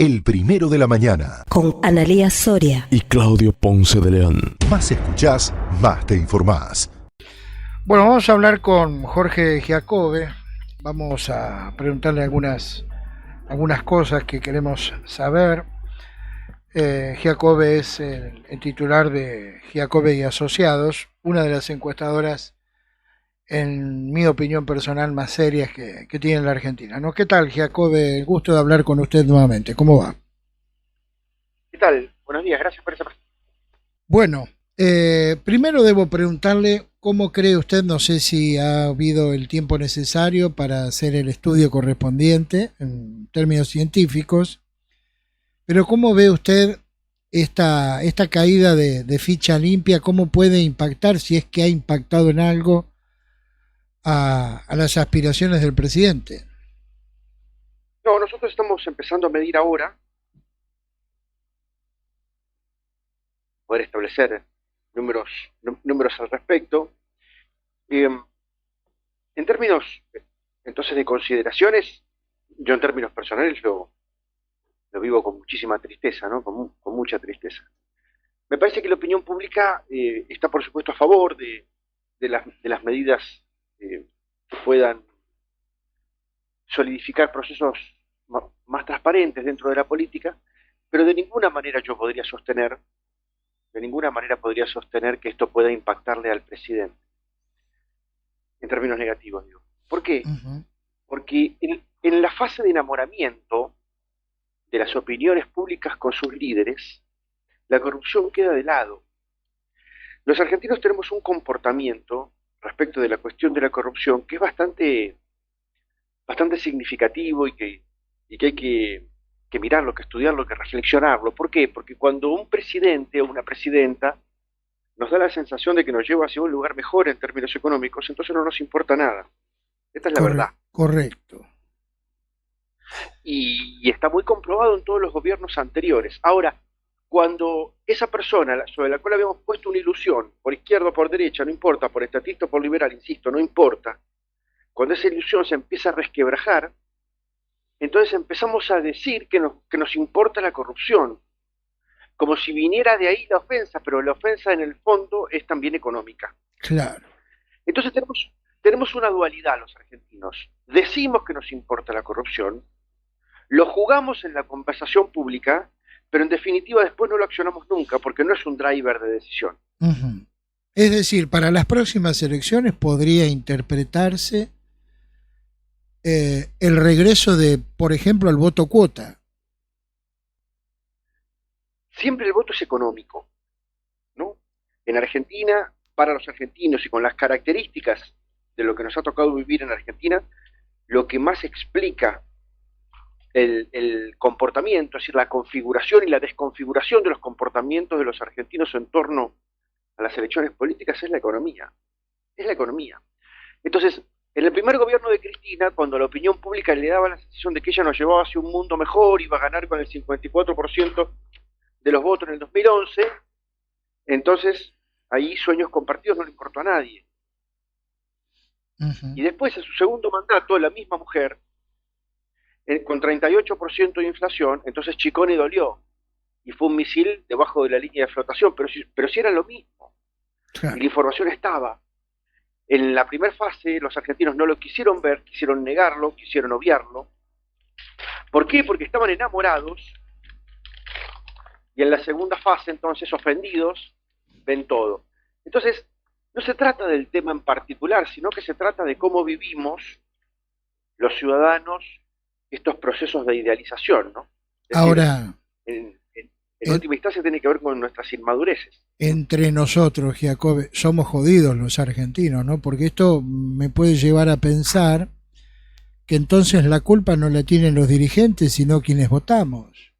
El Primero de la Mañana. Con Analía Soria y Claudio Ponce de León. Más escuchás, más te informás. Bueno, vamos a hablar con Jorge Giacobbe. Vamos a preguntarle algunas cosas que queremos saber. Giacobbe es el titular de Giacobbe y Asociados, una de las encuestadoras, en mi opinión personal, más serias que tiene la Argentina, ¿no? ¿Qué tal, Giacobbe? El gusto de hablar con usted nuevamente. ¿Cómo va? ¿Qué tal? Buenos días, gracias por esa pregunta. Bueno, primero debo preguntarle cómo cree usted, no sé si ha habido el tiempo necesario para hacer el estudio correspondiente en términos científicos, pero ¿cómo ve usted esta caída de ficha limpia? ¿Cómo puede impactar, si es que ha impactado en algo, a las aspiraciones del presidente? No, nosotros estamos empezando a medir ahora, poder establecer números al respecto. En términos, entonces, de consideraciones, yo en términos personales lo vivo con muchísima tristeza, ¿no? Con mucha tristeza. Me parece que la opinión pública está, por supuesto, a favor de las medidas que puedan solidificar procesos más transparentes dentro de la política, pero de ninguna manera podría sostener que esto pueda impactarle al presidente en términos negativos, digo. ¿Por qué? Uh-huh. Porque en la fase de enamoramiento de las opiniones públicas con sus líderes, la corrupción queda de lado. Los argentinos tenemos un comportamiento respecto de la cuestión de la corrupción que es bastante significativo y que hay que mirarlo, que estudiarlo, que reflexionarlo. ¿Por qué? Porque cuando un presidente o una presidenta nos da la sensación de que nos lleva hacia un lugar mejor en términos económicos, entonces no nos importa nada. Esta es la verdad. Correcto. Y está muy comprobado en todos los gobiernos anteriores. Ahora, cuando esa persona sobre la cual habíamos puesto una ilusión, por izquierda o por derecha, no importa, por estatista o por liberal, insisto, no importa, cuando esa ilusión se empieza a resquebrajar, entonces empezamos a decir que nos importa la corrupción, como si viniera de ahí la ofensa, pero la ofensa en el fondo es también económica. Claro. Entonces tenemos una dualidad los argentinos. Decimos que nos importa la corrupción, lo jugamos en la conversación pública, pero en definitiva después no lo accionamos nunca, porque no es un driver de decisión. Uh-huh. Es decir, para las próximas elecciones podría interpretarse el regreso de, por ejemplo, el voto cuota. Siempre el voto es económico, ¿no? En Argentina, para los argentinos y con las características de lo que nos ha tocado vivir en Argentina, lo que más explica el comportamiento, es decir, la configuración y la desconfiguración de los comportamientos de los argentinos en torno a las elecciones políticas es la economía. Es la economía. Entonces, en el primer gobierno de Cristina, cuando la opinión pública le daba la sensación de que ella nos llevaba hacia un mundo mejor, iba a ganar con el 54% de los votos en el 2011, entonces ahí Sueños Compartidos no le importó a nadie. Uh-huh. Y después, en su segundo mandato, la misma mujer, con 38% de inflación, entonces Chicone dolió y fue un misil debajo de la línea de flotación, pero si era lo mismo. Claro. Y la información estaba. En la primera fase los argentinos no lo quisieron ver, quisieron negarlo, quisieron obviarlo. ¿Por qué? Porque estaban enamorados, y en la segunda fase, entonces, ofendidos, ven todo. Entonces, no se trata del tema en particular, sino que se trata de cómo vivimos los ciudadanos estos procesos de idealización, ¿no? Es Ahora, decir, en última instancia tiene que ver con nuestras inmadureces. Entre nosotros, Giacobbe, somos jodidos los argentinos, ¿no? Porque esto me puede llevar a pensar que entonces la culpa no la tienen los dirigentes, sino quienes votamos.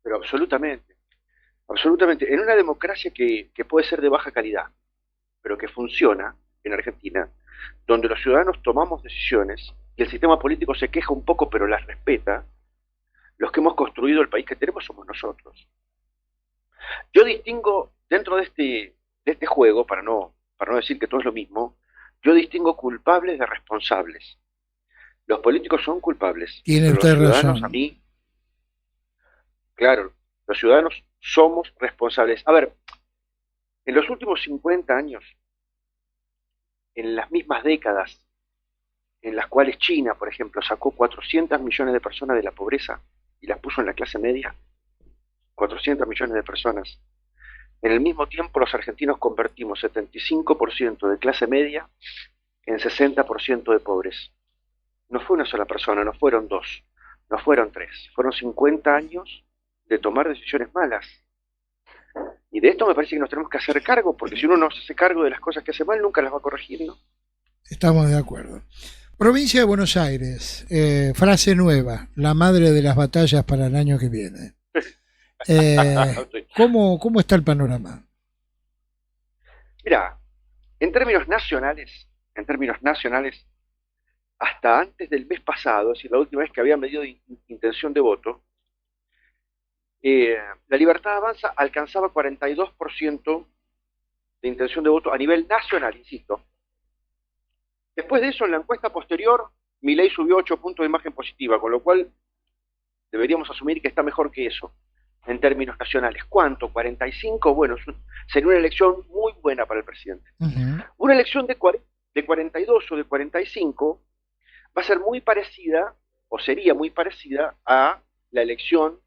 Pero absolutamente, absolutamente. En una democracia que puede ser de baja calidad, pero que funciona en Argentina, donde los ciudadanos tomamos decisiones y el sistema político se queja un poco pero las respeta, los que hemos construido el país que tenemos somos nosotros. Yo distingo, dentro de este juego, para no decir que todo es lo mismo, yo distingo culpables de responsables. Los políticos son culpables. Tiene pero usted los ciudadanos, razón. a mí, Claro, los ciudadanos somos responsables. A ver, en los últimos 50 años, en las mismas décadas en las cuales China, por ejemplo, sacó 400 millones de personas de la pobreza y las puso en la clase media, 400 millones de personas. En el mismo tiempo, los argentinos convertimos 75% de clase media en 60% de pobres. No fue una sola persona, no fueron dos, no fueron tres, fueron 50 años de tomar decisiones malas. Y de esto me parece que nos tenemos que hacer cargo, porque si uno no se hace cargo de las cosas que hace mal, nunca las va a corregir, ¿no? Estamos de acuerdo. Provincia de Buenos Aires, frase nueva, la madre de las batallas para el año que viene. ¿Cómo está el panorama? Mira, en términos nacionales, hasta antes del mes pasado, es decir, la última vez que había medido intención de voto, la Libertad Avanza alcanzaba 42% de intención de voto a nivel nacional, insisto. Después de eso, en la encuesta posterior, Milei subió 8 puntos de imagen positiva, con lo cual deberíamos asumir que está mejor que eso, en términos nacionales. ¿Cuánto? 45, bueno, sería una elección muy buena para el presidente. Una elección de 42 o de 45 va a ser muy parecida, o sería muy parecida, a la elección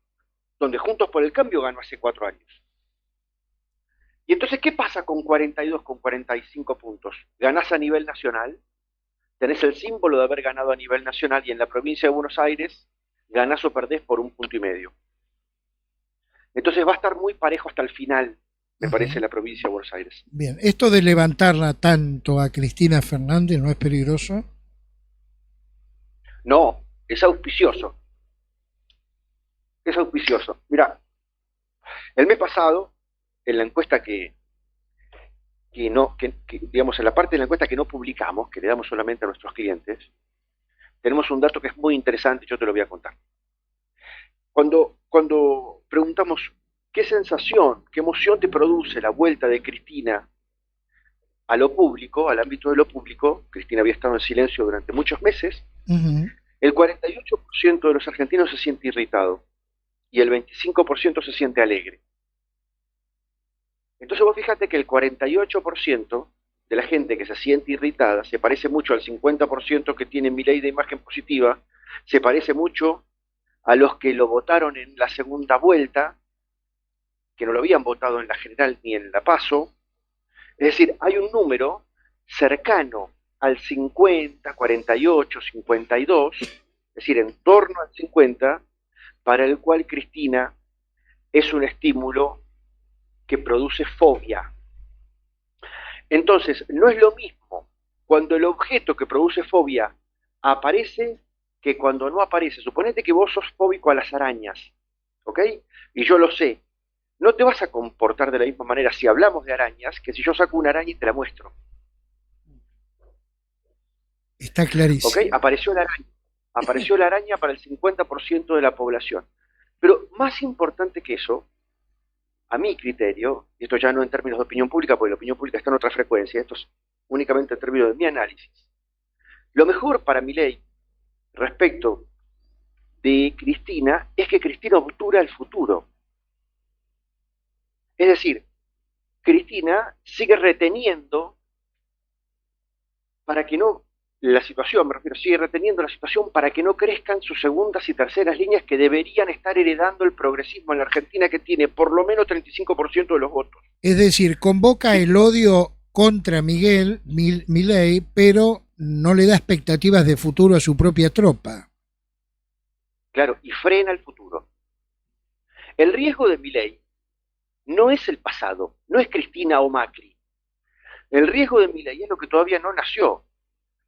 donde Juntos por el Cambio ganó hace 4 años. Y entonces, ¿qué pasa con 42, con 45 puntos? Ganás a nivel nacional, tenés el símbolo de haber ganado a nivel nacional, y en la provincia de Buenos Aires ganás o perdés por 1,5 puntos. Entonces va a estar muy parejo hasta el final, me parece, la provincia de Buenos Aires. Bien, ¿esto de levantarla tanto a Cristina Fernández no es peligroso? No, es auspicioso. Es auspicioso. Mira, el mes pasado, en la encuesta digamos, en la parte de la encuesta que no publicamos, que le damos solamente a nuestros clientes, tenemos un dato que es muy interesante y yo te lo voy a contar. Cuando preguntamos qué sensación, qué emoción te produce la vuelta de Cristina a lo público, al ámbito de lo público, Cristina había estado en silencio durante muchos meses, el 48% de los argentinos se siente irritado y el 25% se siente alegre. Entonces vos fíjate que el 48% de la gente que se siente irritada se parece mucho al 50% que tiene Milei de imagen positiva, se parece mucho a los que lo votaron en la segunda vuelta, que no lo habían votado en la general ni en la PASO. Es decir, hay un número cercano al 50, 48, 52, es decir, en torno al 50, para el cual Cristina es un estímulo que produce fobia. Entonces, no es lo mismo cuando el objeto que produce fobia aparece que cuando no aparece. Suponete que vos sos fóbico a las arañas, ¿ok? Y yo lo sé. No te vas a comportar de la misma manera si hablamos de arañas que si yo saco una araña y te la muestro. Está clarísimo. ¿Ok? Apareció la araña. Apareció la araña para el 50% de la población. Pero más importante que eso, a mi criterio, y esto ya no en términos de opinión pública, porque la opinión pública está en otra frecuencia, esto es únicamente en términos de mi análisis. Lo mejor para Milei respecto de Cristina es que Cristina obtura el futuro. Es decir, Cristina sigue reteniendo para que no, la situación, me refiero, sigue reteniendo la situación para que no crezcan sus segundas y terceras líneas que deberían estar heredando el progresismo en la Argentina, que tiene por lo menos 35% de los votos. Es decir, convoca el odio contra Milei, pero no le da expectativas de futuro a su propia tropa. Claro, y frena el futuro. El riesgo de Milei no es el pasado, no es Cristina o Macri. El riesgo de Milei es lo que todavía no nació.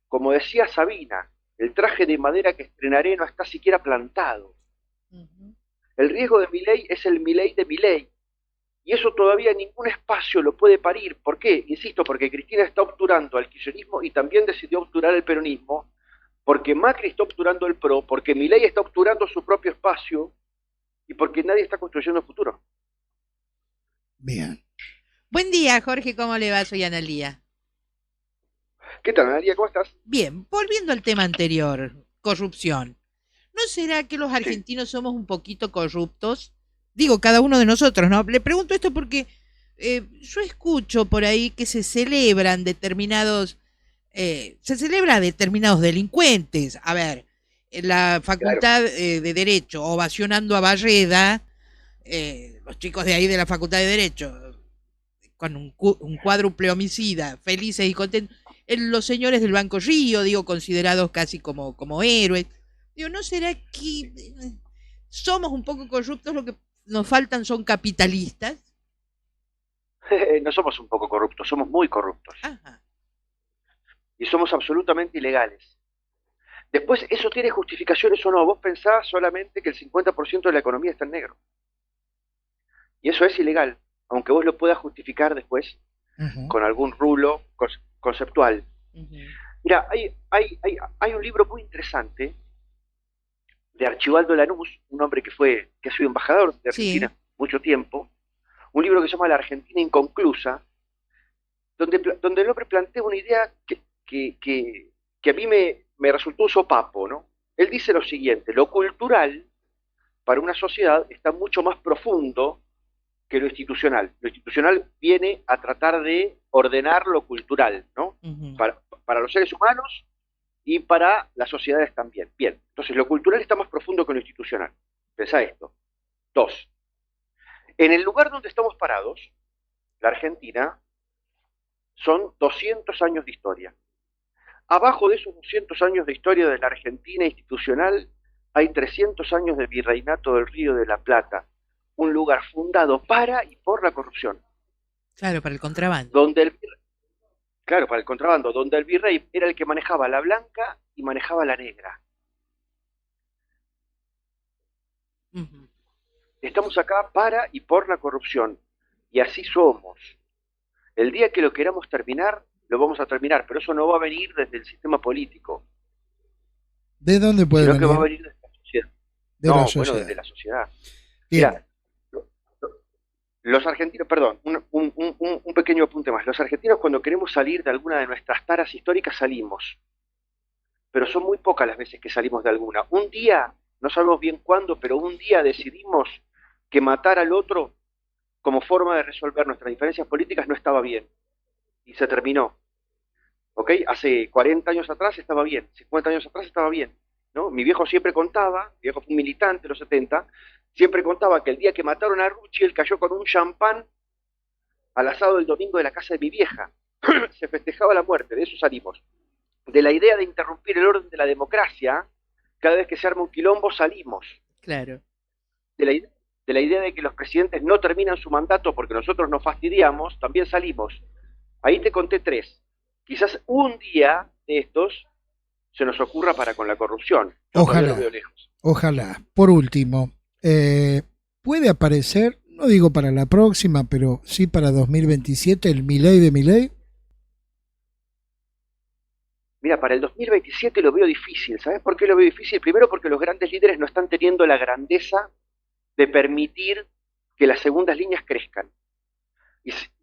Como decía Sabina, el traje de madera que estrenaré no está siquiera plantado. El riesgo de Milei es el Milei de Milei. Y eso todavía ningún espacio lo puede parir. ¿Por qué? Insisto, porque Cristina está obturando al kirchnerismo y también decidió obturar el peronismo, porque Macri está obturando el PRO, porque Milei está obturando su propio espacio y porque nadie está construyendo el futuro. Bien. Buen día, Jorge, ¿cómo le va? Soy Analía. ¿Qué tal, Analía? ¿Cómo estás? Bien, volviendo al tema anterior, corrupción. ¿No será que los argentinos somos un poquito corruptos? digo, cada uno de nosotros, ¿no? Le pregunto esto porque yo escucho por ahí que se celebra a determinados delincuentes. A ver, en la Facultad de Derecho, ovacionando a Barreda, los chicos de ahí de la Facultad de Derecho, con un cuádruple homicida, felices y contentos. Los señores del Banco Río, digo, considerados casi como héroes. Digo, ¿no será que somos un poco corruptos? Lo que nos faltan son capitalistas. No somos un poco corruptos, somos muy corruptos. Ajá. Y somos absolutamente ilegales. Después, ¿eso tiene justificaciones o no? Vos pensás solamente que el 50% de la economía está en negro. Y eso es ilegal, aunque vos lo puedas justificar después con algún rulo conceptual. Mira, hay un libro muy interesante de Archibaldo Lanús, un hombre que ha sido embajador de Argentina mucho tiempo, un libro que se llama La Argentina Inconclusa, donde el hombre plantea una idea que a mí me resultó un sopapo, ¿no? Él dice lo siguiente: lo cultural para una sociedad está mucho más profundo que lo institucional. Lo institucional viene a tratar de ordenar lo cultural, ¿no? Para los seres humanos y para las sociedades también. Bien, entonces lo cultural está más profundo que lo institucional. Pensá esto. 2. En el lugar donde estamos parados, la Argentina, son 200 años de historia. Abajo de esos 200 años de historia de la Argentina institucional hay 300 años de virreinato del Río de la Plata, un lugar fundado para y por la corrupción. Claro, para el contrabando. Para el contrabando, donde el virrey era el que manejaba la blanca y manejaba la negra. Estamos acá para y por la corrupción, y así somos. El día que lo queramos terminar, lo vamos a terminar, pero eso no va a venir desde el sistema político. ¿De dónde puede venir? Sino que va a venir desde la sociedad. Bueno, desde la sociedad. Mira, los argentinos, perdón, un pequeño apunte más. Los argentinos, cuando queremos salir de alguna de nuestras taras históricas, salimos. Pero son muy pocas las veces que salimos de alguna. Un día, no sabemos bien cuándo, pero un día decidimos que matar al otro como forma de resolver nuestras diferencias políticas no estaba bien. Y se terminó. ¿Ok? Hace 40 años atrás estaba bien, 50 años atrás estaba bien, ¿no? Mi viejo siempre contaba, mi viejo fue un militante de los 70, siempre contaba que el día que mataron a Rucci, él cayó con un champán al asado del domingo de la casa de mi vieja. Se festejaba la muerte, de eso salimos. De la idea de interrumpir el orden de la democracia, cada vez que se arma un quilombo salimos. Claro. De la idea de que los presidentes no terminan su mandato porque nosotros nos fastidiamos, también salimos. Ahí te conté 3. Quizás un día de estos se nos ocurra para con la corrupción. Ojalá, lo veo lejos. Ojalá. Por último, puede aparecer, no digo para la próxima, pero sí para 2027, el Milei de Milei. Mira, para el 2027 lo veo difícil. ¿Sabes por qué lo veo difícil? Primero porque los grandes líderes no están teniendo la grandeza de permitir que las segundas líneas crezcan.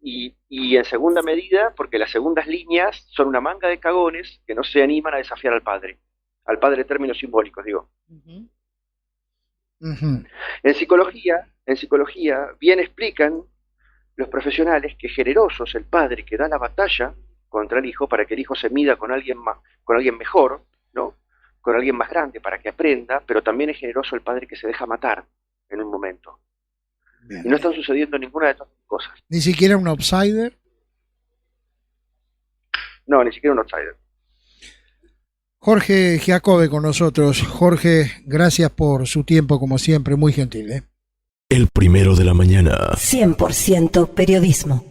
Y en segunda medida, porque las segundas líneas son una manga de cagones que no se animan a desafiar al padre en términos simbólicos, digo. En psicología bien explican los profesionales que generoso es el padre que da la batalla contra el hijo para que el hijo se mida con alguien mejor, ¿no? Con alguien más grande para que aprenda, pero también es generoso el padre que se deja matar en un momento. Bien. Y no están sucediendo ninguna de estas cosas. ¿Ni siquiera un outsider? No, ni siquiera un outsider. Jorge Giacobbe con nosotros. Jorge, gracias por su tiempo, como siempre, muy gentil, ¿eh? El primero de la mañana. 100% periodismo.